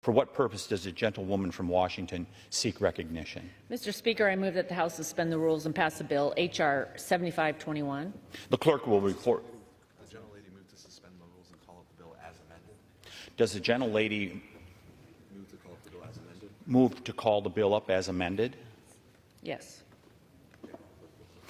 For what purpose does the gentlewoman from Washington seek recognition? Mr. Speaker, I move that the House suspend the rules and pass the bill, H.R. 7521. The clerk will report. The gentlelady move to suspend the rules and call up the bill as amended. Does the gentlelady Move to call up the bill as amended. move to call the bill up as amended? Yes.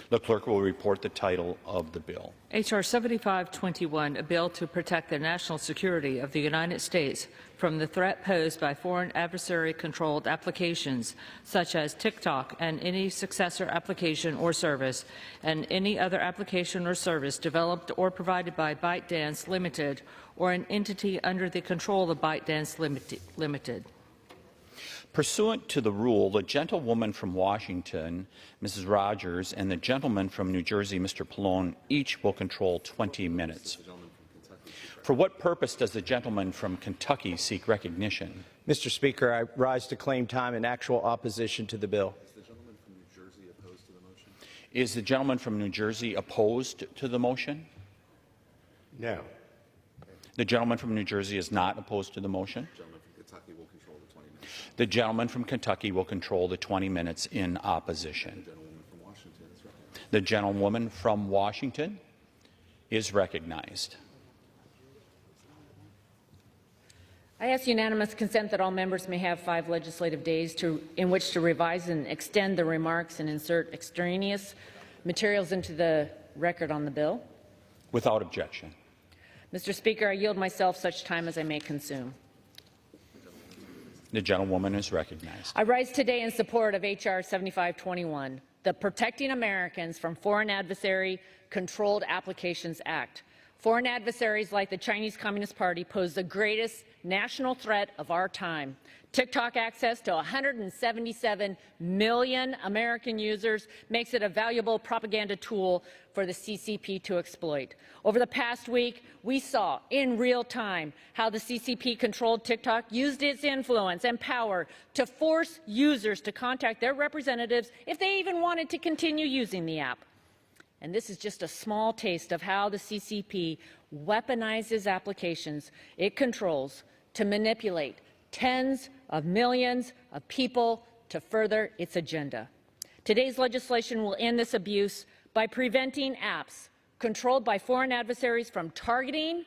The clerk will report the title of the bill. H.R. 7521, a bill to protect the national security of the United States from the threat posed by foreign adversary-controlled applications such as TikTok and any successor application or service, and any other application or service developed or provided by ByteDance Limited or an entity under the control of ByteDance Limited. Pursuant to the rule, the gentlewoman from Washington, Mrs. Rogers, and the gentleman from New Jersey, Mr. Pallone, each will control 20 minutes. For what purpose does the gentleman from Kentucky seek recognition? Mr. Speaker, I rise to claim time in actual opposition to the bill. Is the gentleman from New Jersey opposed to the motion? Is the gentleman from New Jersey opposed to the motion? No. The gentleman from New Jersey is not opposed to the motion. The gentleman from Kentucky will control the 20 minutes. The gentleman from Kentucky will control the 20 minutes in opposition. The gentlewoman from Washington is recognized. The gentlewoman from Washington is recognized. I ask unanimous consent that all members may have 5 legislative days in which to revise and extend the remarks and insert extraneous materials into the record on the bill. Without objection. Mr. Speaker, I yield myself such time as I may consume. The gentlewoman is recognized. I rise today in support of H.R. 7521, the Protecting Americans from Foreign Adversary-Controlled Applications Act. Foreign adversaries like the Chinese Communist Party pose the greatest national threat of our time. TikTok access to 177 million American users makes it a valuable propaganda tool for the CCP to exploit. Over the past week, we saw in real time how the CCP-controlled TikTok used its influence and power to force users to contact their representatives if they even wanted to continue using the app. And this is just a small taste of how the CCP weaponizes applications it controls to manipulate tens of millions of people to further its agenda. Today's legislation will end this abuse by preventing apps controlled by foreign adversaries from targeting,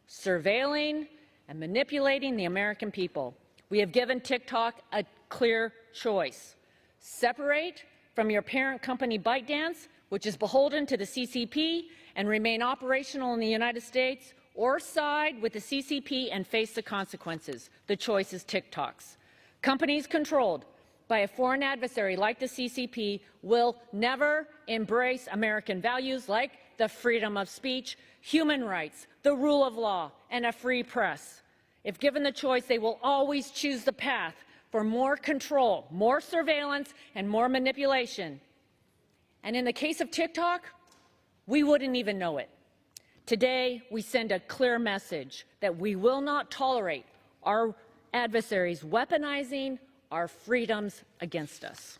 surveilling, and manipulating the American people. We have given TikTok a clear choice. Separate from your parent company ByteDance, which is beholden to the CCP, and remain operational in the United States, or side with the CCP and face the consequences. The choice is TikTok's. Companies controlled by a foreign adversary like the CCP will never embrace American values like the freedom of speech, human rights, the rule of law, and a free press. If given the choice, they will always choose the path for more control, more surveillance, and more manipulation. And in the case of TikTok, we wouldn't even know it. Today, we send a clear message that we will not tolerate our adversaries weaponizing our freedoms against us.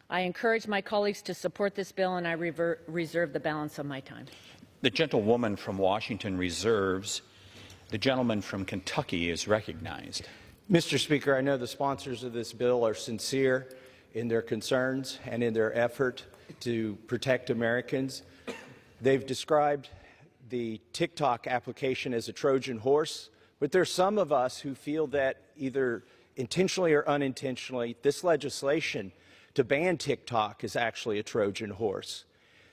I encourage my colleagues to support this bill, and I reserve the balance of my time. The gentlewoman from Washington reserves. The gentleman from Kentucky is recognized. Mr. Speaker, I know the sponsors of this bill are sincere in their concerns and in their effort to protect Americans. They've described the TikTok application as a Trojan horse, but there's some of us who feel that either intentionally or unintentionally, this legislation to ban TikTok is actually a Trojan horse.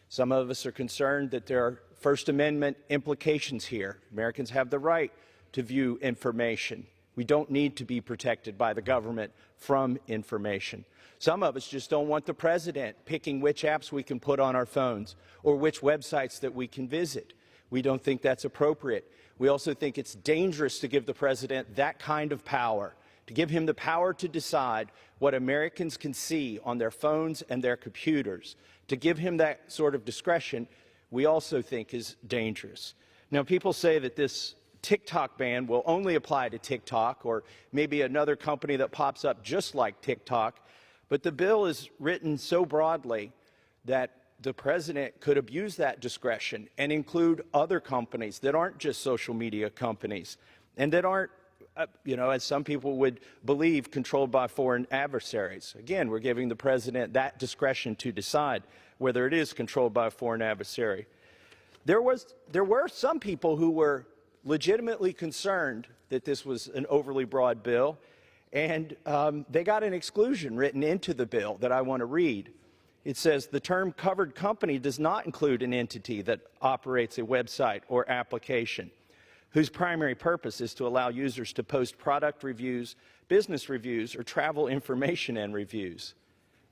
Some of us are concerned that there are First Amendment implications here. Americans have the right to view information. We don't need to be protected by the government from information. Some of us just don't want the president picking which apps we can put on our phones or which websites that we can visit. We don't think that's appropriate. We also think it's dangerous to give the president that kind of power, to give him the power to decide what Americans can see on their phones and their computers. To give him that sort of discretion, we also think is dangerous. Now, people say that this TikTok ban will only apply to TikTok or maybe another company that pops up just like TikTok. But the bill is written so broadly that the president could abuse that discretion and include other companies that aren't just social media companies. and that aren't, as some people would believe, controlled by foreign adversaries. Again, we're giving the president that discretion to decide whether it is controlled by a foreign adversary. There were some people who were legitimately concerned that this was an overly broad bill, and they got an exclusion written into the bill that I want to read. It says the term covered company does not include an entity that operates a website or application whose primary purpose is to allow users to post product reviews, business reviews, or travel information and reviews.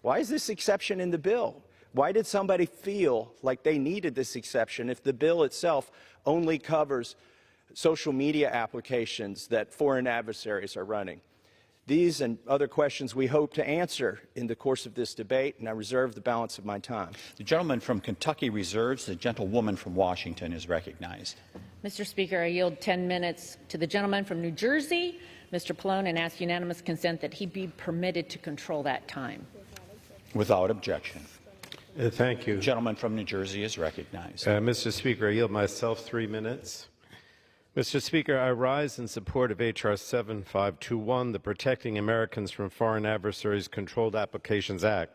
Why is this exception in the bill? Why did somebody feel like they needed this exception if the bill itself only covers social media applications that foreign adversaries are running? These and other questions we hope to answer in the course of this debate, and I reserve the balance of my time. The gentleman from Kentucky reserves. The gentlewoman from Washington is recognized. Mr. Speaker, I yield 10 minutes to the gentleman from New Jersey, Mr. Pallone, and ask unanimous consent that he be permitted to control that time. Without objection. Thank you. The gentleman from New Jersey is recognized. Mr. Speaker, I yield myself 3 minutes. Mr. Speaker, I rise in support of H.R. 7521, the Protecting Americans from Foreign Adversaries Controlled Applications Act.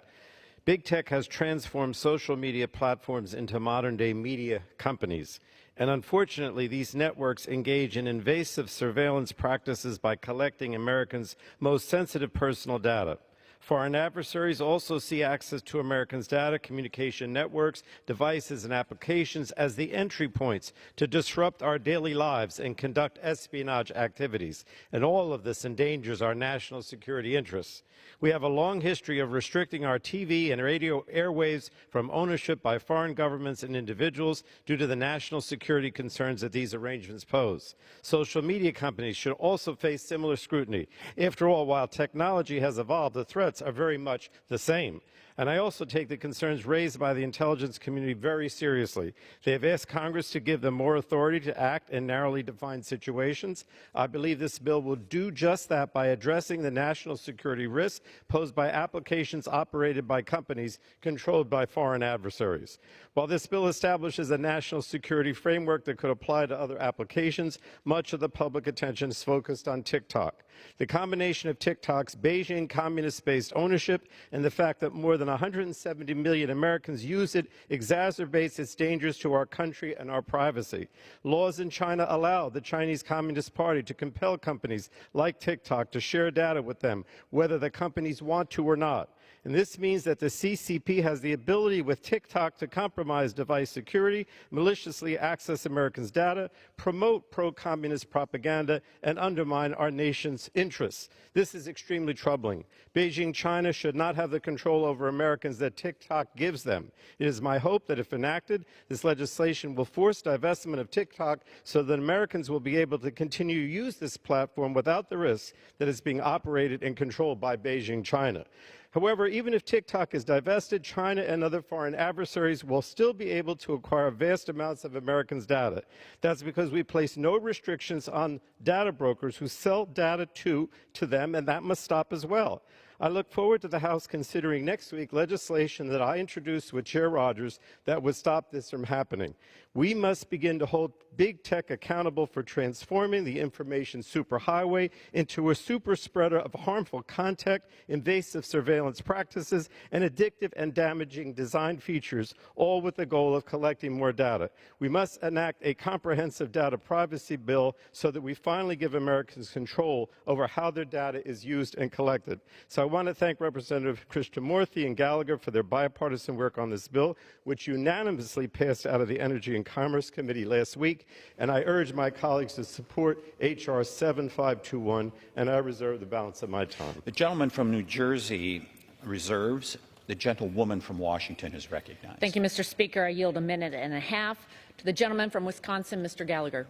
Big tech has transformed social media platforms into modern-day media companies. And unfortunately, these networks engage in invasive surveillance practices by collecting Americans' most sensitive personal data. Foreign adversaries also see access to Americans' data, communication networks, devices, and applications as the entry points to disrupt our daily lives and conduct espionage activities. And all of this endangers our national security interests. We have a long history of restricting our TV and radio airwaves from ownership by foreign governments and individuals due to the national security concerns that these arrangements pose. Social media companies should also face similar scrutiny. After all, while technology has evolved, the threats are very much the same. And I also take the concerns raised by the intelligence community very seriously. They have asked Congress to give them more authority to act in narrowly defined situations. I believe this bill will do just that by addressing the national security risks posed by applications operated by companies controlled by foreign adversaries. While this bill establishes a national security framework that could apply to other applications, much of the public attention is focused on TikTok. The combination of TikTok's Beijing communist-based ownership and the fact that more than 170 million Americans use it exacerbates its dangers to our country and our privacy. Laws in China allow the Chinese Communist Party to compel companies like TikTok to share data with them, whether the companies want to or not. And this means that the CCP has the ability with TikTok to compromise device security, maliciously access Americans' data, promote pro-communist propaganda, and undermine our nation's interests. This is extremely troubling. Beijing, China should not have the control over Americans that TikTok gives them. It is my hope that if enacted, this legislation will force divestment of TikTok so that Americans will be able to continue to use this platform without the risk that it's being operated and controlled by Beijing, China. However, even if TikTok is divested, China and other foreign adversaries will still be able to acquire vast amounts of Americans' data. That's because we place no restrictions on data brokers who sell data to them, and that must stop as well. I look forward to the House considering next week legislation that I introduced with Chair Rogers that would stop this from happening. We must begin to hold big tech accountable for transforming the information superhighway into a super spreader of harmful content, invasive surveillance practices, and addictive and damaging design features, all with the goal of collecting more data. We must enact a comprehensive data privacy bill so that we finally give Americans control over how their data is used and collected. So I want to thank Representative Krishnamurthy and Gallagher for their bipartisan work on this bill, which unanimously passed out of the Energy and Commerce Committee last week, and I urge my colleagues to support H.R. 7521, and I reserve the balance of my time. The gentleman from New Jersey reserves. The gentlewoman from Washington is recognized. Thank you, Mr. Speaker. I yield a minute and a half to the gentleman from Wisconsin, Mr. Gallagher.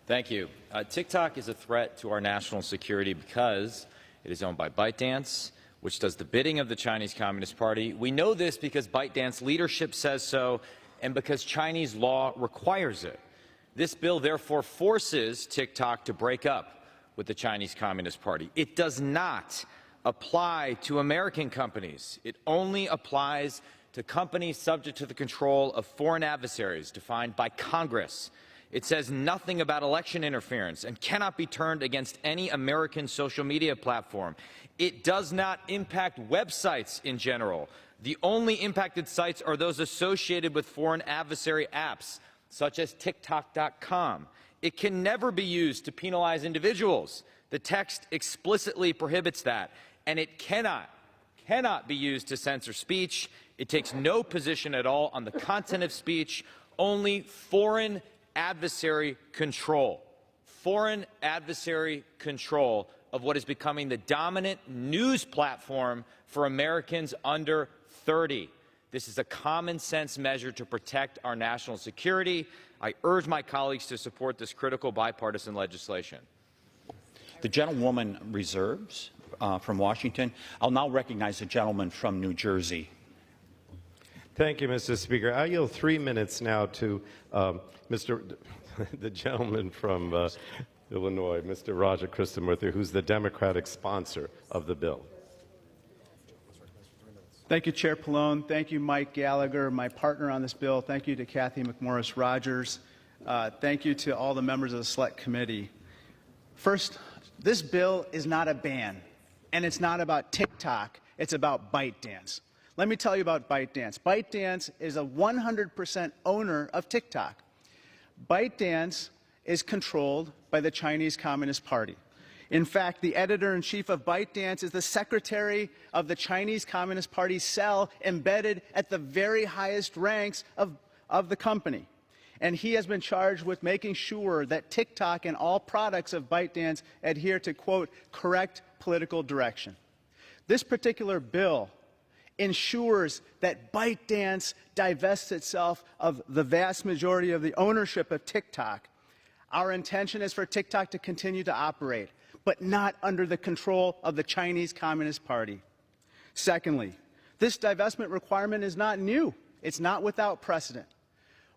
Thank you. TikTok is a threat to our national security because it is owned by ByteDance, which does the bidding of the Chinese Communist Party. We know this because ByteDance leadership says so and because Chinese law requires it. This bill therefore forces TikTok to break up with the Chinese Communist Party. It does not apply to American companies. It only applies to companies subject to the control of foreign adversaries defined by Congress. It says nothing about election interference and cannot be turned against any American social media platform. It does not impact websites in general. The only impacted sites are those associated with foreign adversary apps, such as TikTok.com. It can never be used to penalize individuals. The text explicitly prohibits that, and it cannot be used to censor speech. It takes no position at all on the content of speech, only foreign adversary control. Foreign adversary control of what is becoming the dominant news platform for Americans under 30. This is a common sense measure to protect our national security. I urge my colleagues to support this critical bipartisan legislation. The gentlewoman reserves from Washington. I'll now recognize the gentleman from New Jersey. Thank you, Mr. Speaker. I yield 3 minutes now to the gentleman from Illinois, Mr. Roger Christenmurthy, who's the Democratic sponsor of the bill. Thank you, Chair Pallone. Thank you, Mike Gallagher, my partner on this bill. Thank you to Kathy McMorris Rogers. Thank you to all the members of the Select Committee. First, this bill is not a ban, and it's not about TikTok. It's about ByteDance. Let me tell you about ByteDance. ByteDance is a 100% owner of TikTok. ByteDance is controlled by the Chinese Communist Party. In fact, the editor-in-chief of ByteDance is the secretary of the Chinese Communist Party cell embedded at the very highest ranks of the company. And he has been charged with making sure that TikTok and all products of ByteDance adhere to, quote, correct political direction. This particular bill ensures that ByteDance divests itself of the vast majority of the ownership of TikTok. Our intention is for TikTok to continue to operate, but not under the control of the Chinese Communist Party. Secondly, this divestment requirement is not new. It's not without precedent.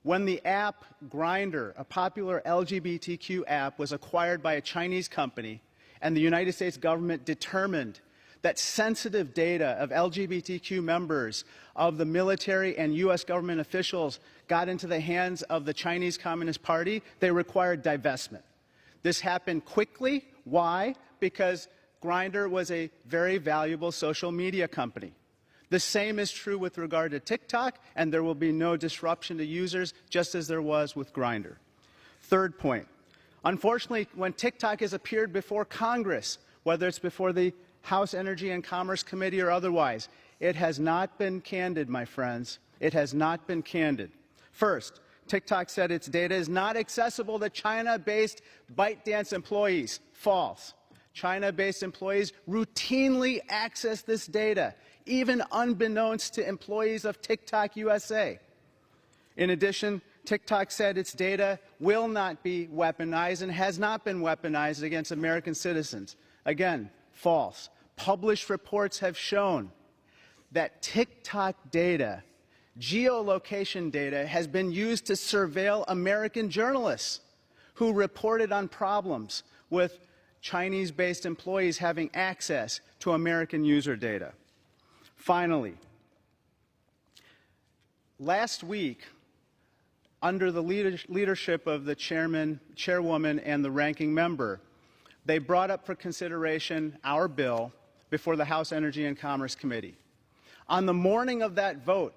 When the app Grindr, a popular LGBTQ app, was acquired by a Chinese company, and the United States government determined that sensitive data of LGBTQ members of the military and U.S. government officials got into the hands of the Chinese Communist Party, they required divestment. This happened quickly. Why? Because Grindr was a very valuable social media company. The same is true with regard to TikTok, and there will be no disruption to users, just as there was with Grindr. Third point. Unfortunately, when TikTok has appeared before Congress, whether it's before the House Energy and Commerce Committee or otherwise, it has not been candid, my friends. It has not been candid. First, TikTok said its data is not accessible to China-based ByteDance employees. False. China-based employees routinely access this data, even unbeknownst to employees of TikTok USA. In addition, TikTok said its data will not be weaponized and has not been weaponized against American citizens. Again, false. Published reports have shown that TikTok data, geolocation data, has been used to surveil American journalists who reported on problems with Chinese-based employees having access to American user data. Finally, last week, under the leadership of the chairwoman, and the ranking member, they brought up for consideration our bill before the House Energy and Commerce Committee. On the morning of that vote,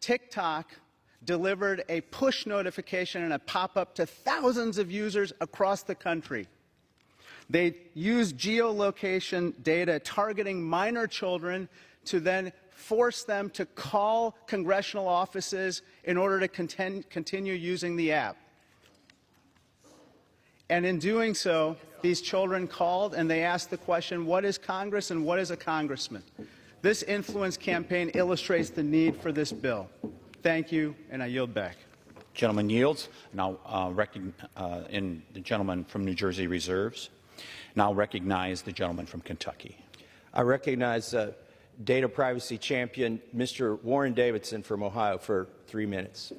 TikTok delivered a push notification and a pop-up to thousands of users across the country. They used geolocation data targeting minor children to then force them to call congressional offices in order to continue using the app. And in doing so, these children called and they asked the question, what is Congress and what is a congressman? This influence campaign illustrates the need for this bill. Thank you, and I yield back. Gentleman yields. Now, in the gentleman from New Jersey reserves. Now recognize the gentleman from Kentucky. I recognize data privacy champion Mr. Warren Davidson from Ohio for 3 minutes.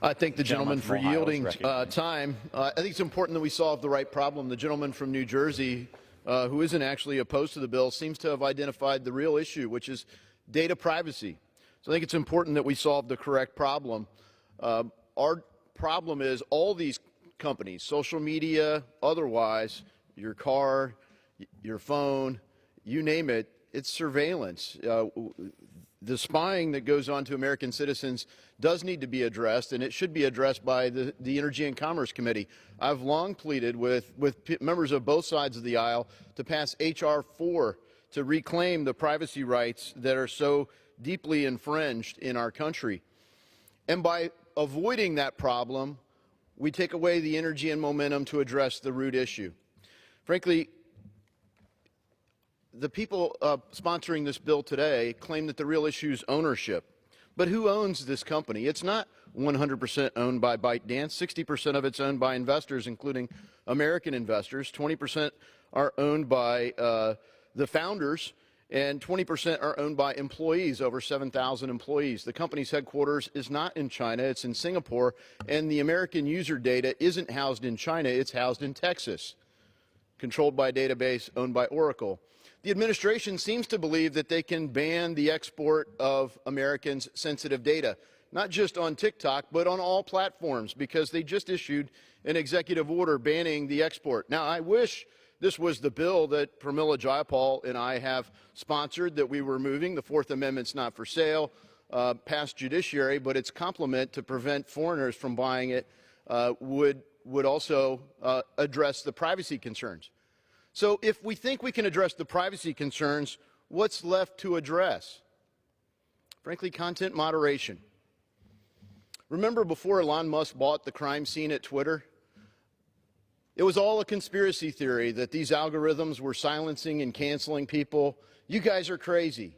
I thank the gentleman for yielding recognized. time. I think it's important that we solve the right problem. The gentleman from New Jersey, who isn't actually opposed to the bill, seems to have identified the real issue, which is data privacy. So I think it's important that we solve the correct problem. Our problem is all these companies, social media, otherwise, your car, your phone, you name it, it's surveillance. The spying that goes on to American citizens does need to be addressed, and it should be addressed by the Energy and Commerce Committee. I've long pleaded with members of both sides of the aisle to pass H.R. 4 to reclaim the privacy rights that are so deeply infringed in our country. And by avoiding that problem, we take away the energy and momentum to address the root issue. Frankly, the people sponsoring this bill today claim that the real issue is ownership. But who owns this company? It's not 100% owned by ByteDance. 60% of it's owned by investors, including American investors. 20% are owned by the founders, and 20% are owned by employees, over 7,000 employees. The company's headquarters is not in China, it's in Singapore, and the American user data isn't housed in China, it's housed in Texas, controlled by a database owned by Oracle. The administration seems to believe that they can ban the export of Americans' sensitive data, not just on TikTok, but on all platforms, because they just issued an executive order banning the export. Now, I wish this was the bill that Pramila Jayapal and I have sponsored, that we were moving. The Fourth Amendment's not for sale, past judiciary, but its complement to prevent foreigners from buying it would also address the privacy concerns. So if we think we can address the privacy concerns, what's left to address? Frankly, content moderation. Remember before Elon Musk bought the crime scene at Twitter? It was all a conspiracy theory that these algorithms were silencing and canceling people. You guys are crazy.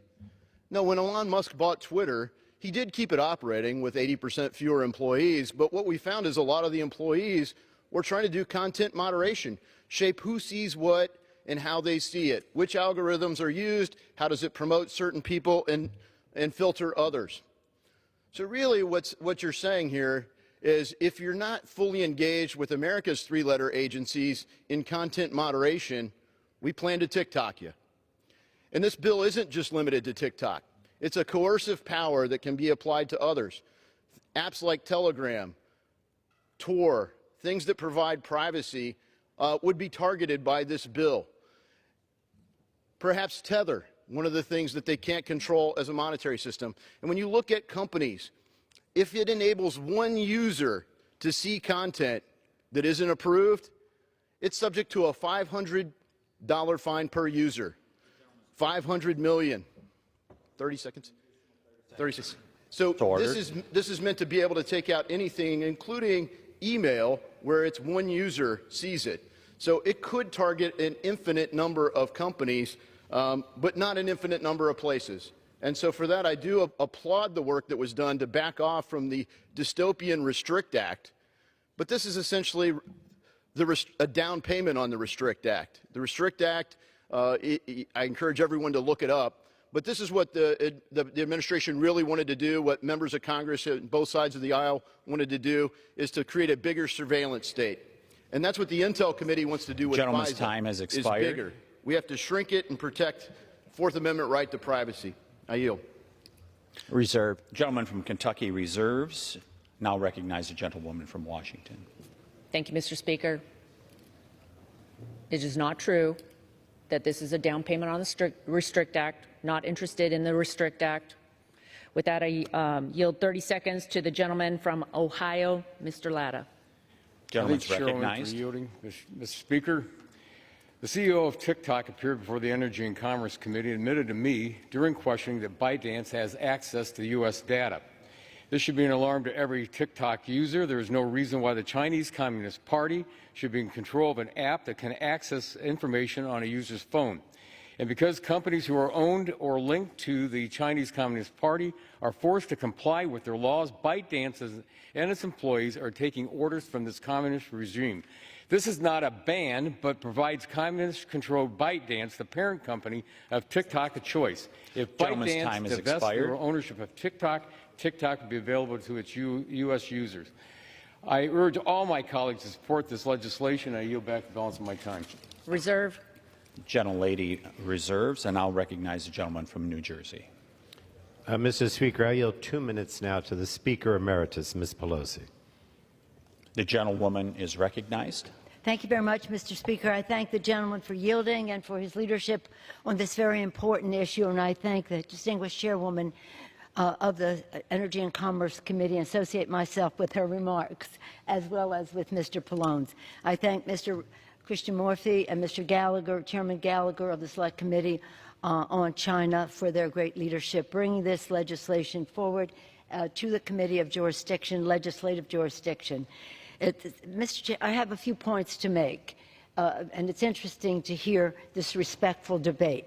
No, when Elon Musk bought Twitter, he did keep it operating with 80% fewer employees, but what we found is a lot of the employees were trying to do content moderation, shape who sees what and how they see it, which algorithms are used, how does it promote certain people and filter others. So really what you're saying here is if you're not fully engaged with America's three-letter agencies in content moderation, we plan to TikTok you. And this bill isn't just limited to TikTok. It's a coercive power that can be applied to others. Apps like Telegram, Tor, things that provide privacy would be targeted by this bill. Perhaps Tether, one of the things that they can't control as a monetary system. And when you look at companies, if it enables one user to see content that isn't approved, it's subject to a $500 fine per user. 500 million. 30 seconds? 36. So this is meant to be able to take out anything, including email, where it's one user sees it. So it could target an infinite number of companies, but not an infinite number of places. And so for that, I do applaud the work that was done to back off from the dystopian Restrict Act. But this is essentially a down payment on the Restrict Act. The Restrict Act, I encourage everyone to look it up. But this is what the administration really wanted to do, what members of Congress on both sides of the aisle wanted to do, is to create a bigger surveillance state. And that's what the Intel Committee wants to do with Gentleman's FISA, time has is expired. bigger. We have to shrink it and protect Fourth Amendment right to privacy. I yield. Reserve. Gentleman from Kentucky reserves. Now recognize the gentlewoman from Washington. Thank you, Mr. Speaker. It is not true that this is a down payment on the Restrict Act. Not interested in the Restrict Act. With that, I yield 30 seconds to the gentleman from Ohio, Mr. Latta. Gentleman's recognized. Mr. Speaker, the CEO of TikTok appeared before the Energy and Commerce Committee and admitted to me during questioning that ByteDance has access to U.S. data. This should be an alarm to every TikTok user. There is no reason why the Chinese Communist Party should be in control of an app that can access information on a user's phone. And because companies who are owned or linked to the Chinese Communist Party are forced to comply with their laws, ByteDance and its employees are taking orders from this communist regime. This is not a ban, but provides communist-controlled ByteDance, the parent company of TikTok, a choice. If ByteDance divests their ownership of TikTok, TikTok will be available to its U.S. users. I urge all my colleagues to support this legislation. I yield back the balance of my time. Reserve. Gentlelady reserves, and I'll recognize the gentleman from New Jersey. Mr. Speaker, I yield 2 minutes now to the Speaker Emeritus, Ms. Pelosi. The gentlewoman is recognized. Thank you very much, Mr. Speaker. I thank the gentleman for yielding and for his leadership on this very important issue, and I thank the distinguished chairwoman of the Energy and Commerce Committee and associate myself with her remarks, as well as with Mr. Pallone's. I thank Mr. Christian Murphy and Mr. Gallagher, Chairman Gallagher of the Select Committee on China, for their great leadership, bringing this legislation forward to the Committee of Jurisdiction, Legislative Jurisdiction. Mr. Chair, I have a few points to make, and it's interesting to hear this respectful debate.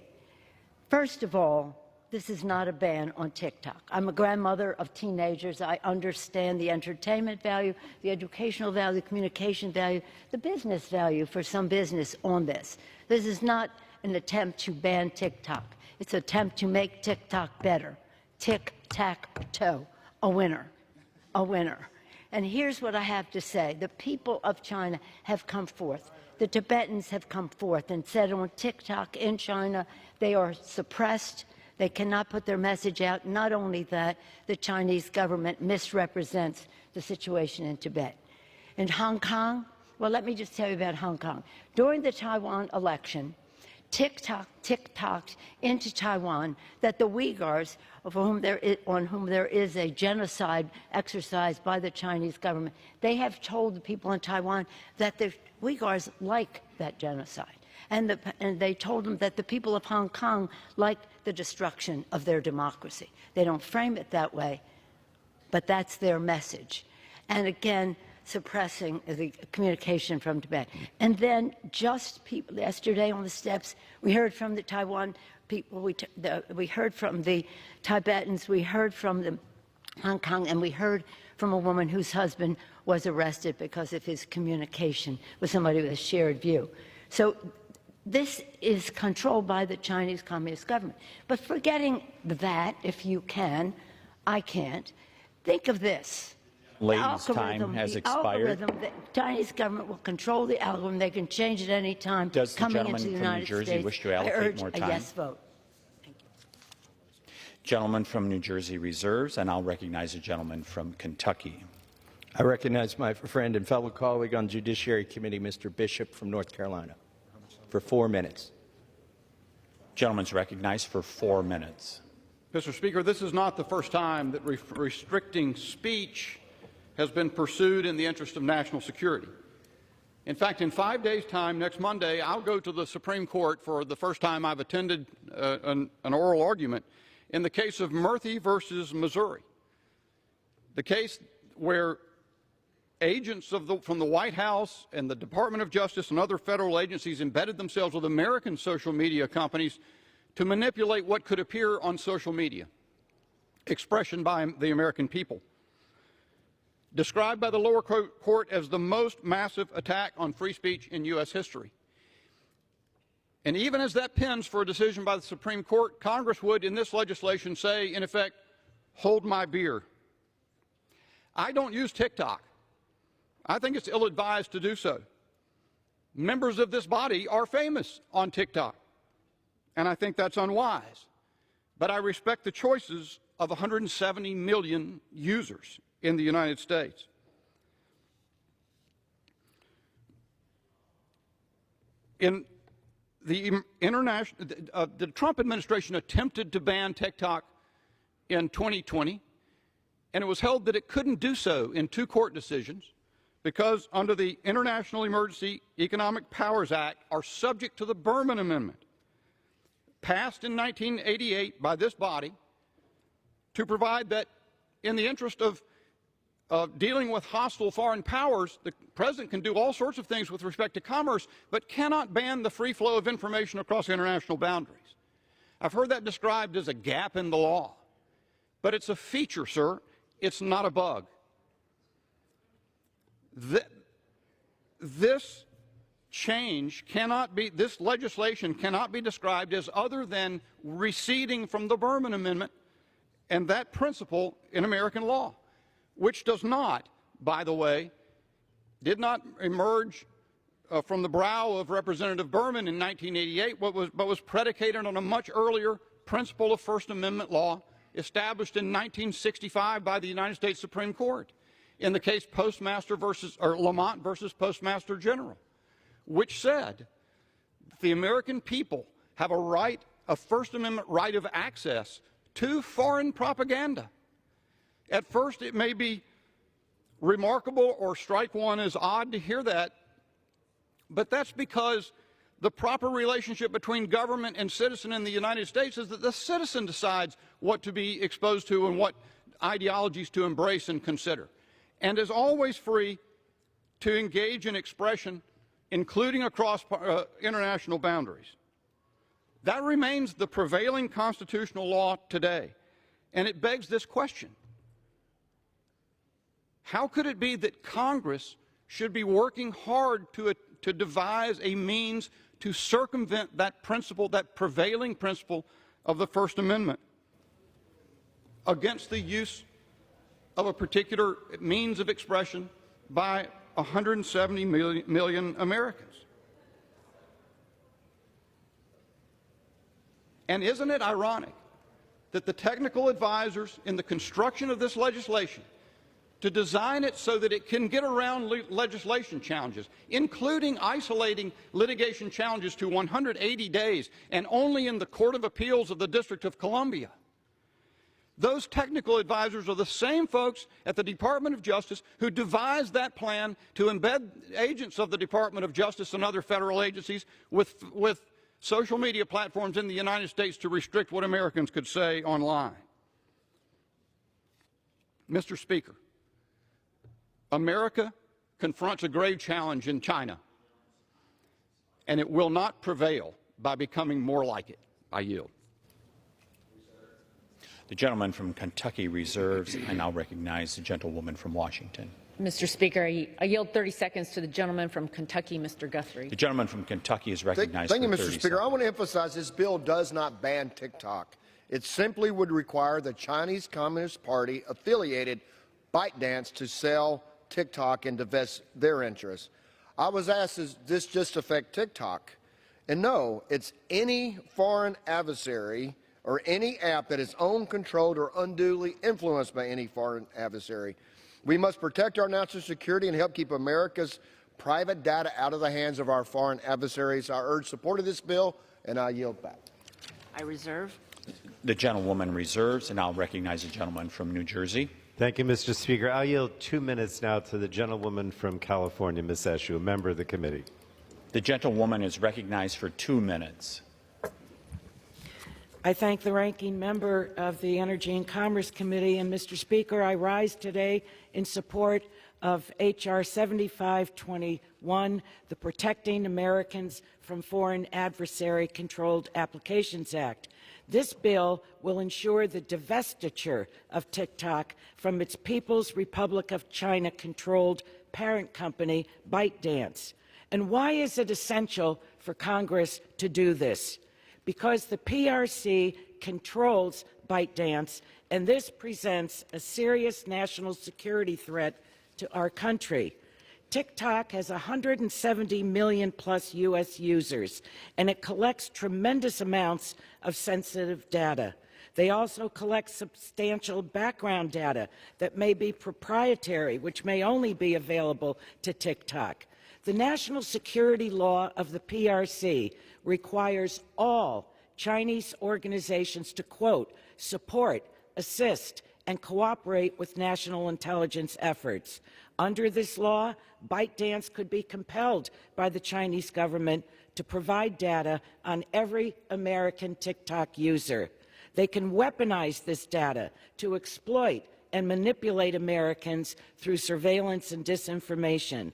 First of all, this is not a ban on TikTok. I'm a grandmother of teenagers. I understand the entertainment value, the educational value, the communication value, the business value for some business on this. This is not an attempt to ban TikTok. It's an attempt to make TikTok better. Tic-tac-toe, a winner, a winner. And here's what I have to say. The people of China have come forth. The Tibetans have come forth and said on TikTok in China, they are suppressed. They cannot put their message out. Not only that, the Chinese government misrepresents the situation in Tibet. In Hong Kong, well, let me just tell you about Hong Kong. During the Taiwan election, TikTok into Taiwan that the Uyghurs, on whom there is a genocide exercised by the Chinese government, they have told the people in Taiwan that the Uyghurs like that genocide. And they told them that the people of Hong Kong like the destruction of their democracy. They don't frame it that way, but that's their message. And again, suppressing the communication from Tibet. And then just yesterday on the steps, we heard from the Taiwan people, we heard from the Tibetans, we heard from the Hong Kong, and we heard from a woman whose husband was arrested because of his communication with somebody with a shared view. So this is controlled by the Chinese Communist government. But forgetting that, if you can, I can't, think of this. Lady's time has expired. The Chinese government will control the algorithm. They can change it any time. Does the coming into gentleman the from United New Jersey States. wish to allocate I urge more time? a yes vote. Thank you. Gentleman from New Jersey reserves, and I'll recognize a gentleman from Kentucky. I recognize my friend and fellow colleague on the Judiciary Committee, Mr. Bishop from North Carolina, for 4 minutes. Gentleman's recognized for 4 minutes. Mr. Speaker, this is not the first time that restricting speech has been pursued in the interest of national security. In fact, in 5 days' time, next Monday, I'll go to the Supreme Court for the first time I've attended an oral argument in the case of Murphy versus Missouri, the case where agents from the White House and the Department of Justice and other federal agencies embedded themselves with American social media companies to manipulate what could appear on social media, expression by the American people. Described by the lower court as the most massive attack on free speech in U.S. history. And even as that pens for a decision by the Supreme Court, Congress would, in this legislation, say, in effect, hold my beer. I don't use TikTok. I think it's ill-advised to do so. Members of this body are famous on TikTok, and I think that's unwise. But I respect the choices of 170 million users in the United States. In the Trump administration attempted to ban TikTok in 2020, and it was held that it couldn't do so in 2 court decisions because under the International Emergency Economic Powers Act are subject to the Berman Amendment, passed in 1988 by this body to provide that in the interest of dealing with hostile foreign powers, the president can do all sorts of things with respect to commerce, but cannot ban the free flow of information across international boundaries. I've heard that described as a gap in the law, but it's a feature, sir. It's not a bug. This change cannot be, this legislation cannot be described as other than receding from the Berman Amendment and that principle in American law, which does not, by the way, did not emerge from the brow of Representative Berman in 1988, but was predicated on a much earlier principle of First Amendment law established in 1965 by the United States Supreme Court. in the case Lamont versus Postmaster General, which said the American people have a First Amendment right of access to foreign propaganda. At first, it may be remarkable or strike one as odd to hear that, but that's because the proper relationship between government and citizen in the United States is that the citizen decides what to be exposed to and what ideologies to embrace and consider, and is always free to engage in expression, including across international boundaries. That remains the prevailing constitutional law today, and it begs this question. How could it be that Congress should be working hard to devise a means to circumvent that principle, that prevailing principle of the First Amendment, against the use of a particular means of expression by 170 million Americans? And isn't it ironic that the technical advisors in the construction of this legislation to design it so that it can get around legislation challenges, including isolating litigation challenges to 180 days and only in the Court of Appeals of the District of Columbia? Those technical advisors are the same folks at the Department of Justice who devised that plan to embed agents of the Department of Justice and other federal agencies with social media platforms in the United States to restrict what Americans could say online. Mr. Speaker, America confronts a grave challenge in China, and it will not prevail by becoming more like it. I yield. The gentleman from Kentucky reserves. I now recognize the gentlewoman from Washington. Mr. Speaker, I yield 30 seconds to the gentleman from Kentucky, Mr. Guthrie. The gentleman from Kentucky is recognized Thank you, for Mr. 30 Speaker. seconds. I want to emphasize this bill does not ban TikTok. It simply would require the Chinese Communist Party affiliated ByteDance to sell TikTok and divest their interests. I was asked, does this just affect TikTok? And no, it's any foreign adversary or any app that is owned, controlled, or unduly influenced by any foreign adversary. We must protect our national security and help keep America's private data out of the hands of our foreign adversaries. I urge support of this bill, and I yield back. I reserve. The gentlewoman reserves, and I'll recognize the gentleman from New Jersey. Thank you, Mr. Speaker. I'll yield 2 minutes now to the gentlewoman from California, Ms. Eshu, a member of the committee. The gentlewoman is recognized for 2 minutes. I thank the ranking member of the Energy and Commerce Committee. And, Mr. Speaker, I rise today in support of H.R. 7521, the Protecting Americans from Foreign Adversary-Controlled Applications Act. This bill will ensure the divestiture of TikTok from its People's Republic of China-controlled parent company, ByteDance. And why is it essential for Congress to do this? Because the PRC controls ByteDance, and this presents a serious national security threat to our country. TikTok has 170 million plus U.S. users, and it collects tremendous amounts of sensitive data. They also collect substantial background data that may be proprietary, which may only be available to TikTok. The national security law of the PRC requires all Chinese organizations to, quote, support, assist, and cooperate with national intelligence efforts. Under this law, ByteDance could be compelled by the Chinese government to provide data on every American TikTok user. They can weaponize this data to exploit and manipulate Americans through surveillance and disinformation.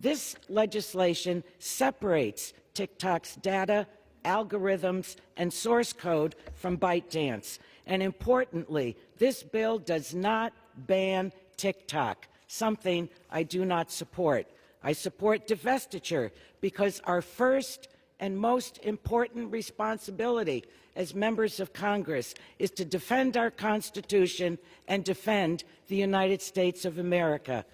This legislation separates TikTok's data, algorithms, and source code from ByteDance. And importantly, this bill does not ban TikTok, something I do not support. I support divestiture because our first and most important responsibility as members of Congress is to defend our Constitution and defend the United States of America.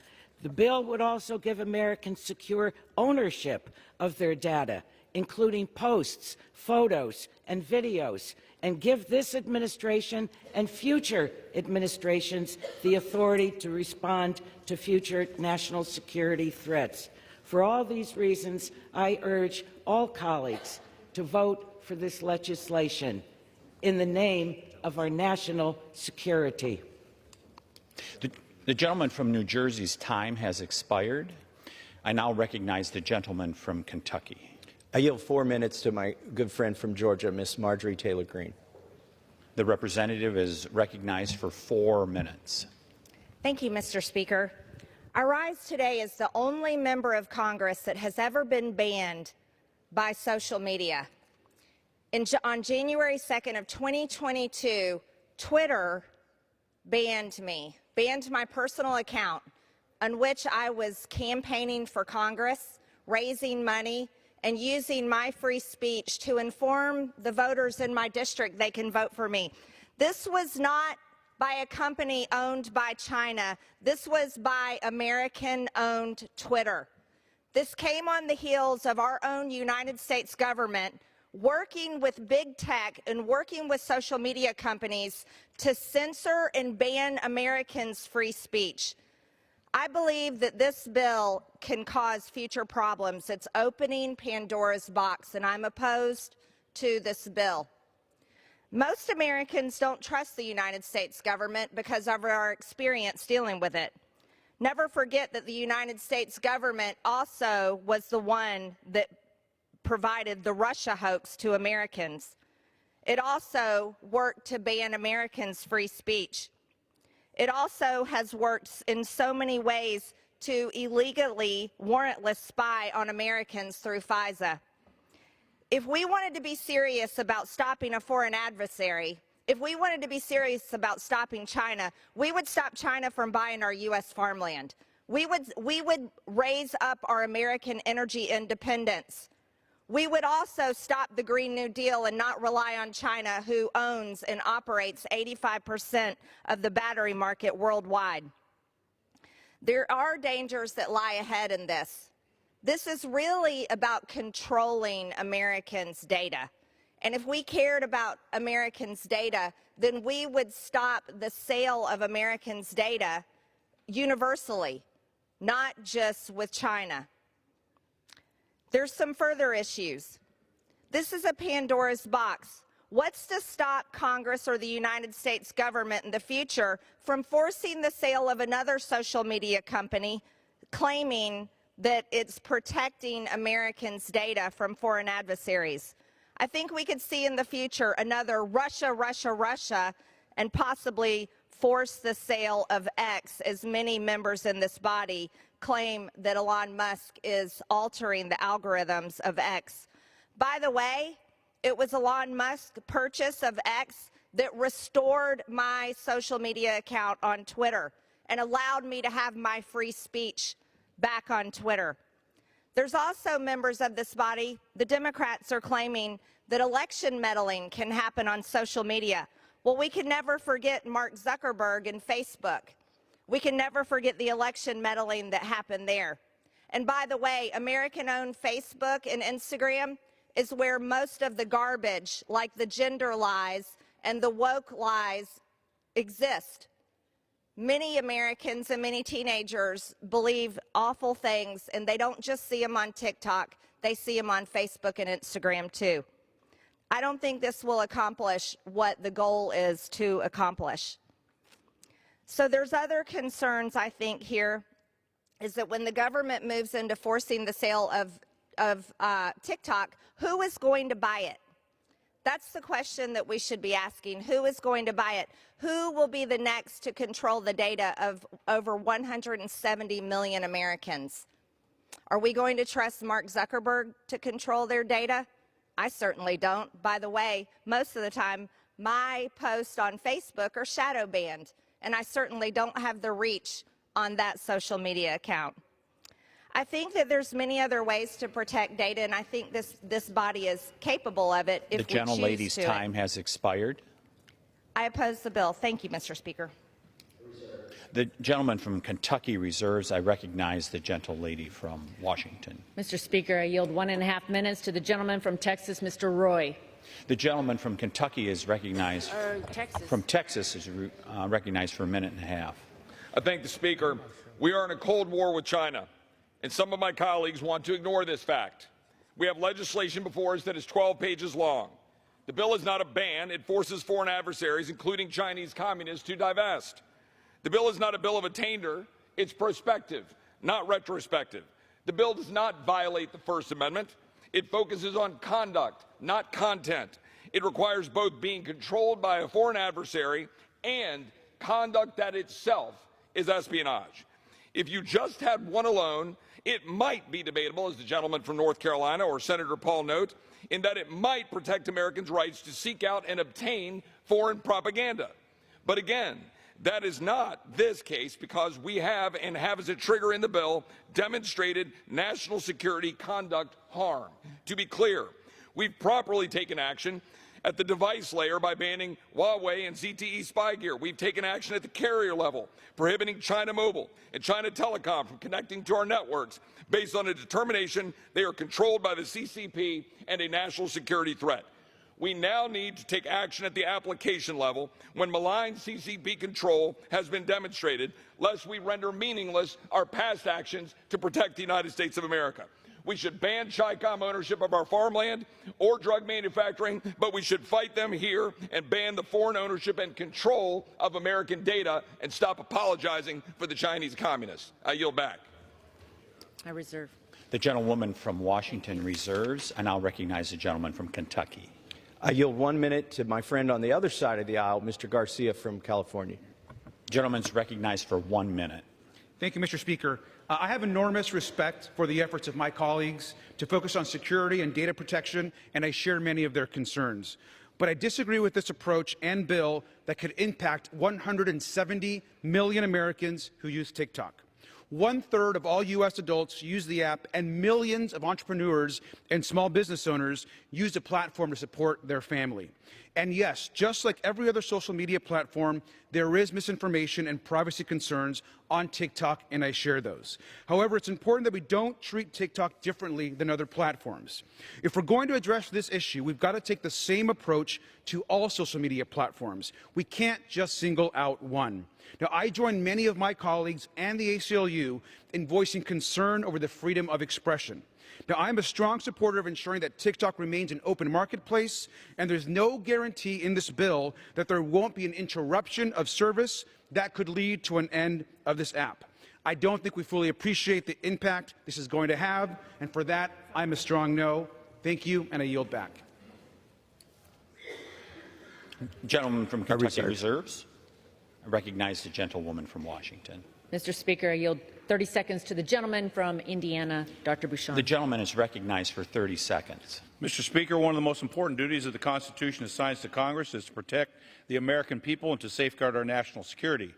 The bill would also give Americans secure ownership of their data. including posts, photos, and videos, and give this administration and future administrations the authority to respond to future national security threats. For all these reasons, I urge all colleagues to vote for this legislation in the name of our national security. The gentleman from New Jersey's time has expired. I now recognize the gentleman from Kentucky. I yield 4 minutes to my good friend from Georgia, Ms. Marjorie Taylor Greene. The representative is recognized for 4 minutes. Thank you, Mr. Speaker. I rise today as the only member of Congress that has ever been banned by social media. On January 2nd of 2022, Twitter banned me, banned my personal account on which I was campaigning for Congress, raising money, and using my free speech to inform the voters in my district they can vote for me. This was not by a company owned by China. This was by American-owned Twitter. This came on the heels of our own United States government working with big tech and working with social media companies to censor and ban Americans' free speech. I believe that this bill can cause future problems. It's opening Pandora's box, and I'm opposed to this bill. Most Americans don't trust the United States government because of our experience dealing with it. Never forget that the United States government also was the one that provided the Russia hoax to Americans. It also worked to ban Americans' free speech. It also has worked in so many ways to illegally, warrantless spy on Americans through FISA. If we wanted to be serious about stopping a foreign adversary, if we wanted to be serious about stopping China, we would stop China from buying our U.S. farmland. We would raise up our American energy independence. We would also stop the Green New Deal and not rely on China, who owns and operates 85% of the battery market worldwide. There are dangers that lie ahead in this. This is really about controlling Americans' data. And if we cared about Americans' data, then we would stop the sale of Americans' data universally, not just with China. There's some further issues. This is a Pandora's box. What's to stop Congress or the United States government in the future from forcing the sale of another social media company claiming that it's protecting Americans' data from foreign adversaries? I think we could see in the future another Russia, Russia, Russia, and possibly force the sale of X, as many members in this body claim that Elon Musk is altering the algorithms of X. By the way, it was Elon Musk's purchase of X that restored my social media account on Twitter and allowed me to have my free speech back on Twitter. There's also members of this body, the Democrats, are claiming that election meddling can happen on social media. Well, we can never forget Mark Zuckerberg and Facebook. We can never forget the election meddling that happened there. And by the way, American-owned Facebook and Instagram is where most of the garbage, like the gender lies and the woke lies, exist. Many Americans and many teenagers believe awful things, and they don't just see them on TikTok, they see them on Facebook and Instagram too. I don't think this will accomplish what the goal is to accomplish. So there's other concerns, I think, here, is that when the government moves into forcing the sale of TikTok, who is going to buy it? That's the question that we should be asking. Who is going to buy it? Who will be the next to control the data of over 170 million Americans? Are we going to trust Mark Zuckerberg to control their data? I certainly don't. By the way, most of the time, my posts on Facebook are shadow banned, and I certainly don't have the reach on that social media account. I think that there's many other ways to protect data, and I think this body is capable of it if we choose to. The gentlelady's time has expired. I oppose the bill. Thank you, Mr. Speaker. The gentleman from Kentucky reserves. I recognize the gentlelady from Washington. Mr. Speaker, I yield 1.5 minutes to the gentleman from Texas, Mr. Roy. The gentleman from Kentucky is recognized. Texas is recognized for 1.5 minutes. I thank the Speaker. We are in a Cold War with China, and some of my colleagues want to ignore this fact. We have legislation before us that is 12 pages long. The bill is not a ban. It forces foreign adversaries, including Chinese communists, to divest. The bill is not a bill of attainder. It's prospective, not retrospective. The bill does not violate the First Amendment. It focuses on conduct, not content. It requires both being controlled by a foreign adversary and conduct that itself is espionage. If you just had one alone, it might be debatable, as the gentleman from North Carolina or Senator Paul note, in that it might protect Americans' rights to seek out and obtain foreign propaganda. But again, that is not this case, because we have, and have as a trigger in the bill, demonstrated national security conduct harm. To be clear, we've properly taken action at the device layer by banning Huawei and ZTE spy gear. We've taken action at the carrier level, prohibiting China Mobile and China Telecom from connecting to our networks based on a determination they are controlled by the CCP and a national security threat. We now need to take action at the application level when malign CCP control has been demonstrated, lest we render meaningless our past actions to protect the United States of America. We should ban Chi-Com ownership of our farmland or drug manufacturing, but we should fight them here and ban the foreign ownership and control of American data and stop apologizing for the Chinese communists. I yield back. I reserve. The gentlewoman from Washington reserves, and I'll recognize the gentleman from Kentucky. I yield 1 minute to my friend on the other side of the aisle, Mr. Garcia from California. Gentleman's recognized for 1 minute. Thank you, Mr. Speaker. I have enormous respect for the efforts of my colleagues to focus on security and data protection, and I share many of their concerns. But I disagree with this approach and bill that could impact 170 million Americans who use TikTok. 1/3 of all U.S. adults use the app, and millions of entrepreneurs and small business owners use the platform to support their family. And yes, just like every other social media platform, there is misinformation and privacy concerns on TikTok, and I share those. However, it's important that we don't treat TikTok differently than other platforms. If we're going to address this issue, we've got to take the same approach to all social media platforms. We can't just single out one. Now, I join many of my colleagues and the ACLU in voicing concern over the freedom of expression. Now, I'm a strong supporter of ensuring that TikTok remains an open marketplace, and there's no guarantee in this bill that there won't be an interruption of service that could lead to an end of this app. I don't think we fully appreciate the impact this is going to have, and for that, I'm a strong no. Thank you, and I yield back. Gentleman from Kentucky reserves. I recognize the gentlewoman from Washington. Mr. Speaker, I yield 30 seconds to the gentleman from Indiana, Dr. Bouchon. The gentleman is recognized for 30 seconds. Mr. Speaker, one of the most important duties of the Constitution assigned to Congress is to protect the American people and to safeguard our national security.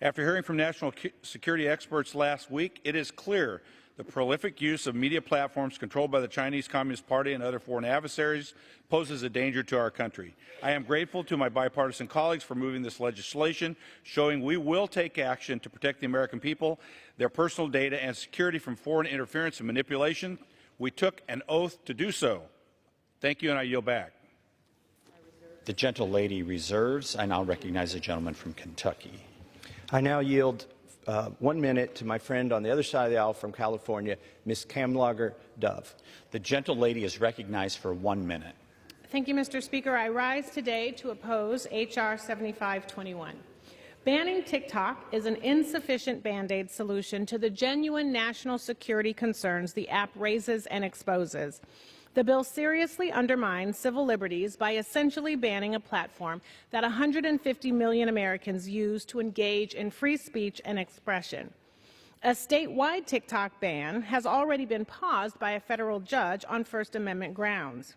After hearing from national security experts last week, it is clear the prolific use of media platforms controlled by the Chinese Communist Party and other foreign adversaries poses a danger to our country. I am grateful to my bipartisan colleagues for moving this legislation, showing we will take action to protect the American people, their personal data, and security from foreign interference and manipulation. We took an oath to do so. Thank you, and I yield back. The gentlelady reserves. I now recognize the gentleman from Kentucky. I now yield 1 minute to my friend on the other side of the aisle from California, Ms. Kamlager Dove. The gentlelady is recognized for 1 minute. Thank you, Mr. Speaker. I rise today to oppose H.R. 7521. Banning TikTok is an insufficient Band-Aid solution to the genuine national security concerns the app raises and exposes. The bill seriously undermines civil liberties by essentially banning a platform that 150 million Americans use to engage in free speech and expression. A statewide TikTok ban has already been paused by a federal judge on First Amendment grounds.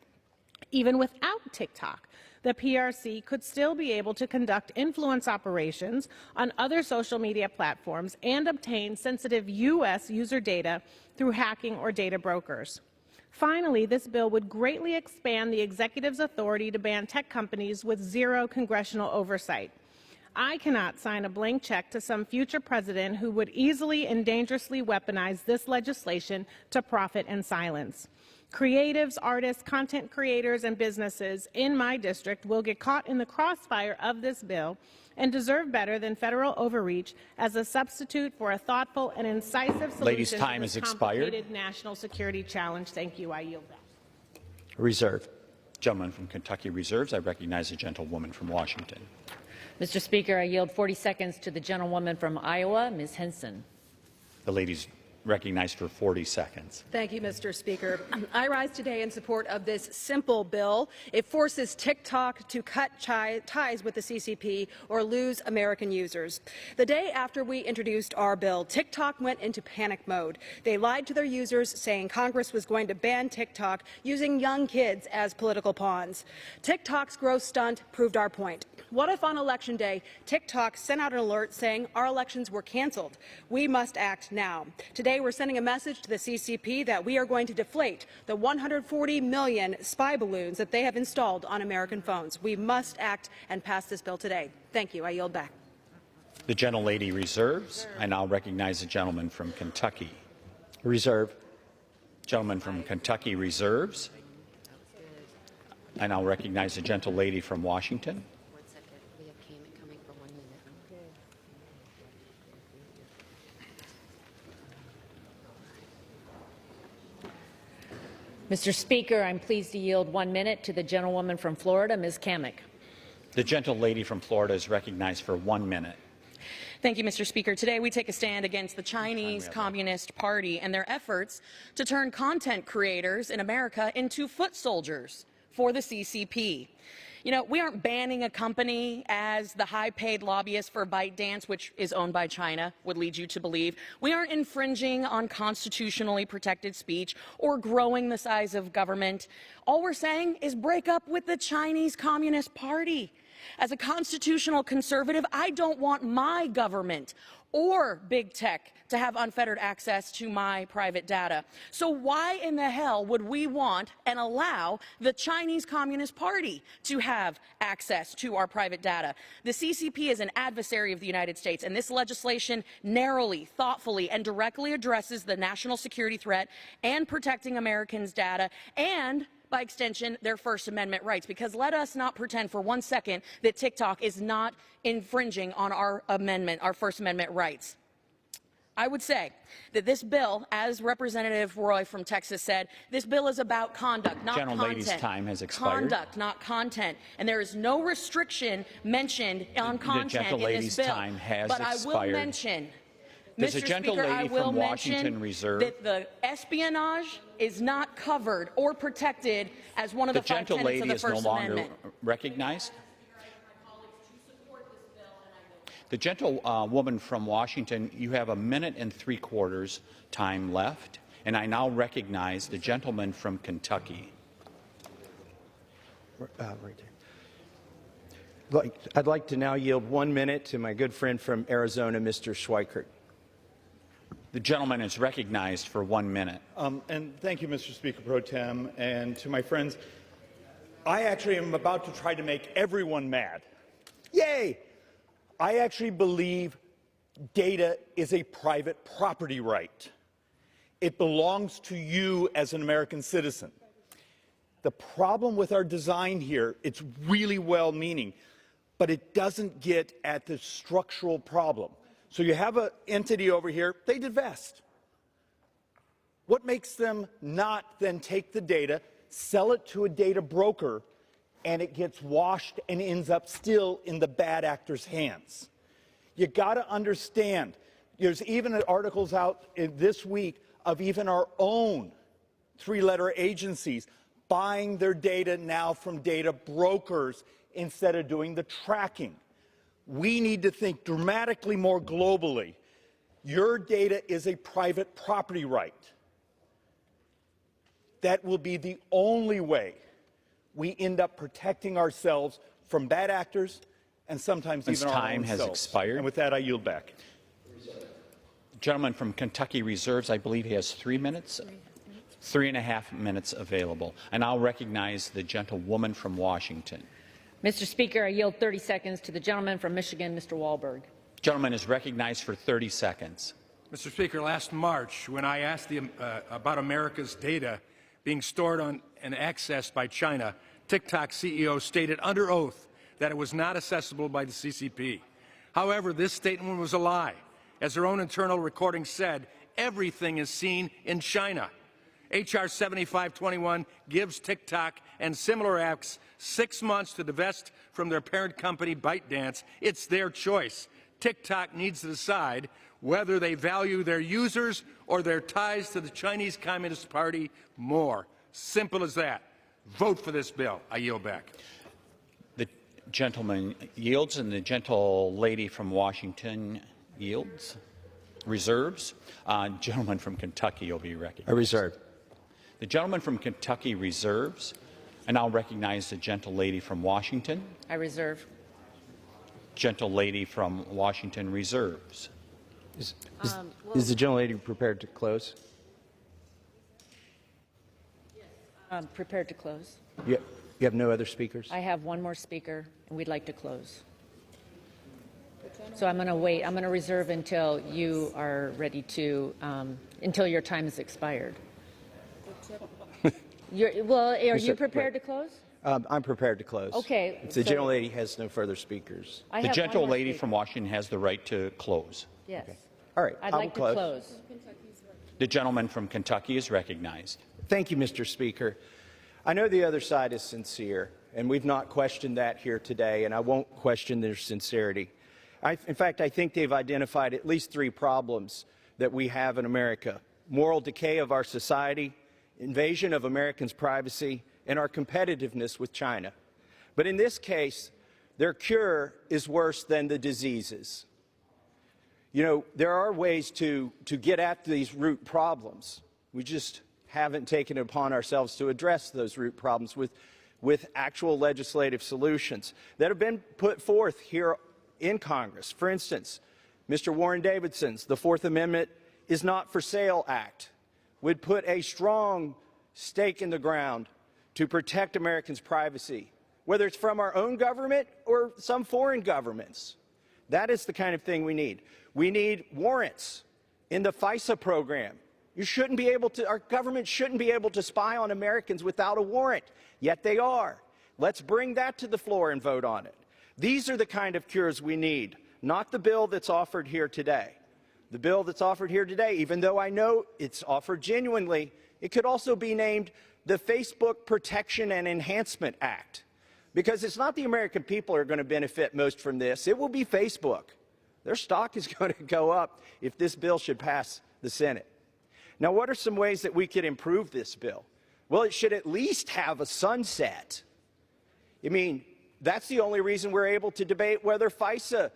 Even without TikTok, the PRC could still be able to conduct influence operations on other social media platforms and obtain sensitive U.S. user data through hacking or data brokers. Finally, this bill would greatly expand the executive's authority to ban tech companies with zero congressional oversight. I cannot sign a blank check to some future president who would easily and dangerously weaponize this legislation to profit and silence. Creatives, artists, content creators, and businesses in my district will get caught in the crossfire of this bill and deserve better than federal overreach as a substitute for a thoughtful and incisive Ladies, solution time to this has expired. complicated national security challenge. Thank you. I yield back. Reserve. Gentleman from Kentucky reserves. I recognize the gentlewoman from Washington. Mr. Speaker, I yield 40 seconds to the gentlewoman from Iowa, Ms. Henson. The lady's recognized for 40 seconds. Thank you, Mr. Speaker. I rise today in support of this simple bill. It forces TikTok to cut ties with the CCP or lose American users. The day after we introduced our bill, TikTok went into panic mode. They lied to their users, saying Congress was going to ban TikTok, using young kids as political pawns. TikTok's growth stunt proved our point. What if on Election Day, TikTok sent out an alert saying our elections were canceled? We must act now. Today, we're sending a message to the CCP that we are going to deflate the 140 million spy balloons that they have installed on American phones. We must act and pass this bill today. Thank you. I yield back. The gentlelady reserves. I now recognize the gentleman from Kentucky. Reserve. Gentleman from Kentucky reserves. I now recognize the gentlelady from Washington. Mr. Speaker, I'm pleased to yield 1 minute to the gentlewoman from Florida, Ms. Kamick. The gentlelady from Florida is recognized for 1 minute. Thank you, Mr. Speaker. Today we take a stand against the Chinese Communist Party and their efforts to turn content creators in America into foot soldiers for the CCP. You know, we aren't banning a company, as the high-paid lobbyist for ByteDance, which is owned by China, would lead you to believe. We aren't infringing on constitutionally protected speech or growing the size of government. All we're saying is break up with the Chinese Communist Party. As a constitutional conservative, I don't want my government or big tech to have unfettered access to my private data. So why in the hell would we want and allow the Chinese Communist Party to have access to our private data? The CCP is an adversary of the United States, and this legislation narrowly, thoughtfully, and directly addresses the national security threat and protecting Americans' data and, by extension, their First Amendment rights. Because let us not pretend for 1 second that TikTok is not infringing on our amendment, our First Amendment rights. I would say that this bill, as Representative Roy from Texas said, this bill is about conduct, not Gentlelady's content. time has expired. Conduct, not content. And there is no restriction mentioned on content in this bill. Time has but expired. I will mention, Does the Mr. Speaker, I gentlelady will from mention Washington reserve? that the espionage is not covered or protected as one of the 5 tenets of gentlelady the is no First longer Amendment. recognized. The gentlewoman from Washington, you have 1 minute and 3/4 time left, and I now recognize the gentleman from Kentucky. Right there. I'd like to now yield 1 minute to my good friend from Arizona, Mr. Schweikert. The gentleman is recognized for 1 minute. And thank you, Mr. Speaker Pro Tem, and to my friends. I actually am about to try to make everyone mad. Yay! I actually believe data is a private property right. It belongs to you as an American citizen. The problem with our design here, it's really well-meaning, but it doesn't get at the structural problem. So you have an entity over here, they divest. What makes them not then take the data, sell it to a data broker, and it gets washed and ends up still in the bad actor's hands? You got to understand, there's even articles out this week of even our own 3-letter agencies buying their data now from data brokers instead of doing the tracking. We need to think dramatically more globally. Your data is a private property right. That will be the only way we end up protecting ourselves from bad actors and sometimes His even our time own has selves. expired. And with that, I yield back. Gentleman from Kentucky reserves, I believe he has 3 minutes. 3.5 minutes available. And I'll recognize the gentlewoman from Washington. Mr. Speaker, I yield 30 seconds to the gentleman from Michigan, Mr. Wahlberg. Gentleman is recognized for 30 seconds. Mr. Speaker, last March, when I asked about America's data being stored on and accessed by China, TikTok CEO stated under oath that it was not accessible by the CCP. However, this statement was a lie. As their own internal recording said, everything is seen in China. H.R. 7521 gives TikTok and similar apps 6 months to divest from their parent company, ByteDance. It's their choice. TikTok needs to decide whether they value their users or their ties to the Chinese Communist Party more. Simple as that. Vote for this bill. I yield back. The gentleman yields, and the gentle lady from Washington yields. Reserves. Gentleman from Kentucky will be recognized. I reserve. The gentleman from Kentucky reserves. And I'll recognize the gentle lady from Washington. I reserve. Gentle lady from Washington reserves. Is the gentlelady prepared to close? I'm prepared to close. You have no other speakers? I have one more speaker, and we'd like to close. So I'm going to wait. I'm going to reserve until you are ready to, until your time has expired. Are you prepared to close? I'm prepared to close. Okay. If the gentlelady has no further speakers. The gentle lady from Washington has the right to close. Yes. Okay. All right. I'd I like to will close. The gentleman from Kentucky is recognized. Thank you, Mr. Speaker. I know the other side is sincere, and we've not questioned that here today, and I won't question their sincerity. In fact, I think they've identified at least 3 problems that we have in America: moral decay of our society, invasion of Americans' privacy, and our competitiveness with China. But in this case, their cure is worse than the diseases. You know, there are ways to get at these root problems. We just haven't taken it upon ourselves to address those root problems with actual legislative solutions that have been put forth here in Congress. For instance, Mr. Warren Davidson's The Fourth Amendment is Not for Sale Act would put a strong stake in the ground to protect Americans' privacy, whether it's from our own government or some foreign governments. That is the kind of thing we need. We need warrants in the FISA program. You shouldn't be able to, our government shouldn't be able to spy on Americans without a warrant, yet they are. Let's bring that to the floor and vote on it. These are the kind of cures we need, not the bill that's offered here today. The bill that's offered here today, even though I know it's offered genuinely, it could also be named the Facebook Protection and Enhancement Act, because it's not the American people who are going to benefit most from this. It will be Facebook. Their stock is going to go up if this bill should pass the Senate. Now, what are some ways that we could improve this bill? Well, it should at least have a sunset. I mean, that's the only reason we're able to debate whether FISA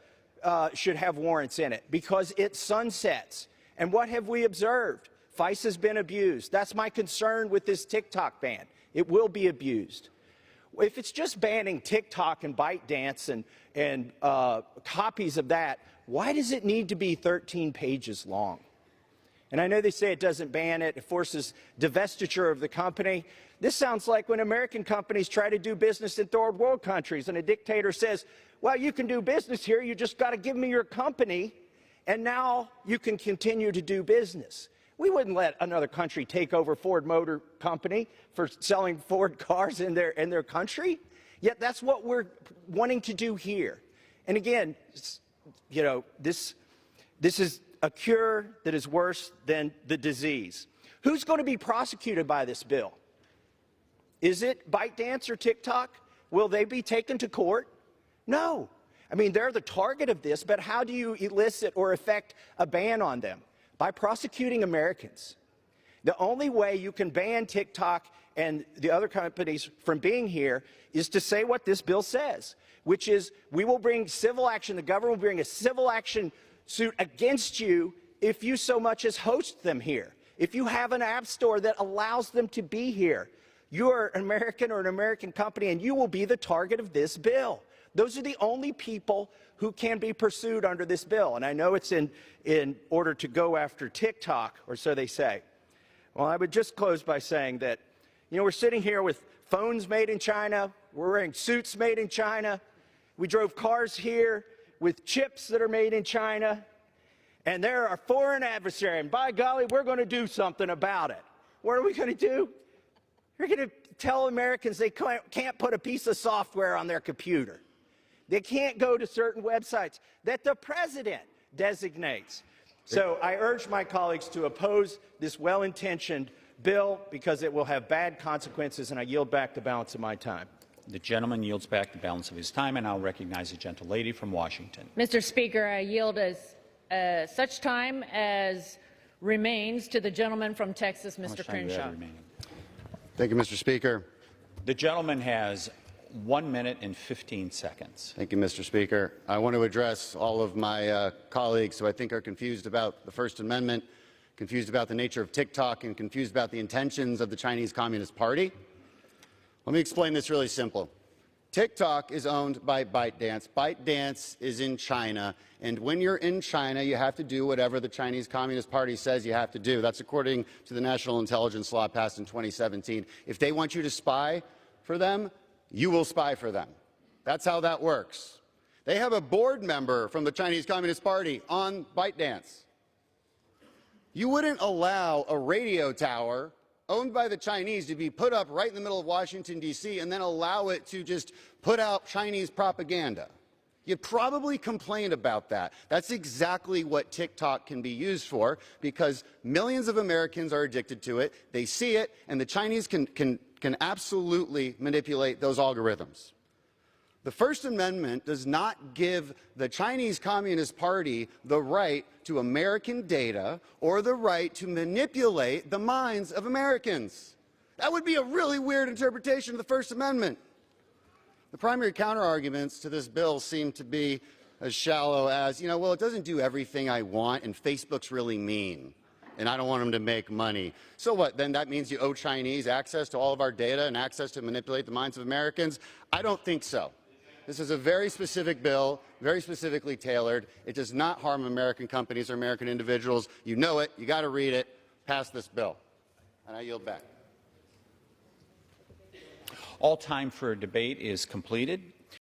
should have warrants in it, because it sunsets. And what have we observed? FISA's been abused. That's my concern with this TikTok ban. It will be abused. If it's just banning TikTok and ByteDance and copies of that, why does it need to be 13 pages long? And I know they say it doesn't ban it, it forces divestiture of the company. This sounds like when American companies try to do business in third world countries and a dictator says, well, you can do business here, you just got to give me your company, and now you can continue to do business. We wouldn't let another country take over Ford Motor Company for selling Ford cars in their country, yet that's what we're wanting to do here. And again, you know, this is a cure that is worse than the disease. Who's going to be prosecuted by this bill? Is it ByteDance or TikTok? Will they be taken to court? No. I mean, they're the target of this, but how do you elicit or effect a ban on them? By prosecuting Americans. The only way you can ban TikTok and the other companies from being here is to say what this bill says, which is we will bring civil action, the government will bring a civil action suit against you if you so much as host them here. If you have an app store that allows them to be here, you're an American or an American company and you will be the target of this bill. Those are the only people who can be pursued under this bill. And I know it's in order to go after TikTok, or so they say. Well, I would just close by saying that, you know, we're sitting here with phones made in China. We're wearing suits made in China. We drove cars here with chips that are made in China. And they're our foreign adversary. And by golly, we're going to do something about it. What are we going to do? We're going to tell Americans they can't put a piece of software on their computer. They can't go to certain websites that the president designates. So I urge my colleagues to oppose this well-intentioned bill because it will have bad consequences, and I yield back the balance of my time. The gentleman yields back the balance of his time, and I'll recognize the gentlelady from Washington. Mr. Speaker, I yield as such time as remains to the gentleman from Texas, Mr. Crenshaw. Thank you, Mr. Speaker. The gentleman has 1 minute and 15 seconds. Thank you, Mr. Speaker. I want to address all of my colleagues who I think are confused about the First Amendment, confused about the nature of TikTok, and confused about the intentions of the Chinese Communist Party. Let me explain this really simple. TikTok is owned by ByteDance. ByteDance is in China, and when you're in China, you have to do whatever the Chinese Communist Party says you have to do. That's according to the National Intelligence Law passed in 2017. If they want you to spy for them, you will spy for them. That's how that works. They have a board member from the Chinese Communist Party on ByteDance. You wouldn't allow a radio tower owned by the Chinese to be put up right in the middle of Washington, D.C., and then allow it to just put out Chinese propaganda. You'd probably complain about that. That's exactly what TikTok can be used for, because millions of Americans are addicted to it. They see it, and the Chinese can absolutely manipulate those algorithms. The First Amendment does not give the Chinese Communist Party the right to American data or the right to manipulate the minds of Americans. That would be a really weird interpretation of the First Amendment. The primary counterarguments to this bill seem to be as shallow as, well, it doesn't do everything I want, and Facebook's really mean, and I don't want them to make money. So what, then that means you owe Chinese access to all of our data and access to manipulate the minds of Americans? I don't think so. This is a very specific bill, very specifically tailored. It does not harm American companies or American individuals. You know it. You got to read it. Pass this bill. And I yield back. All time for debate is completed.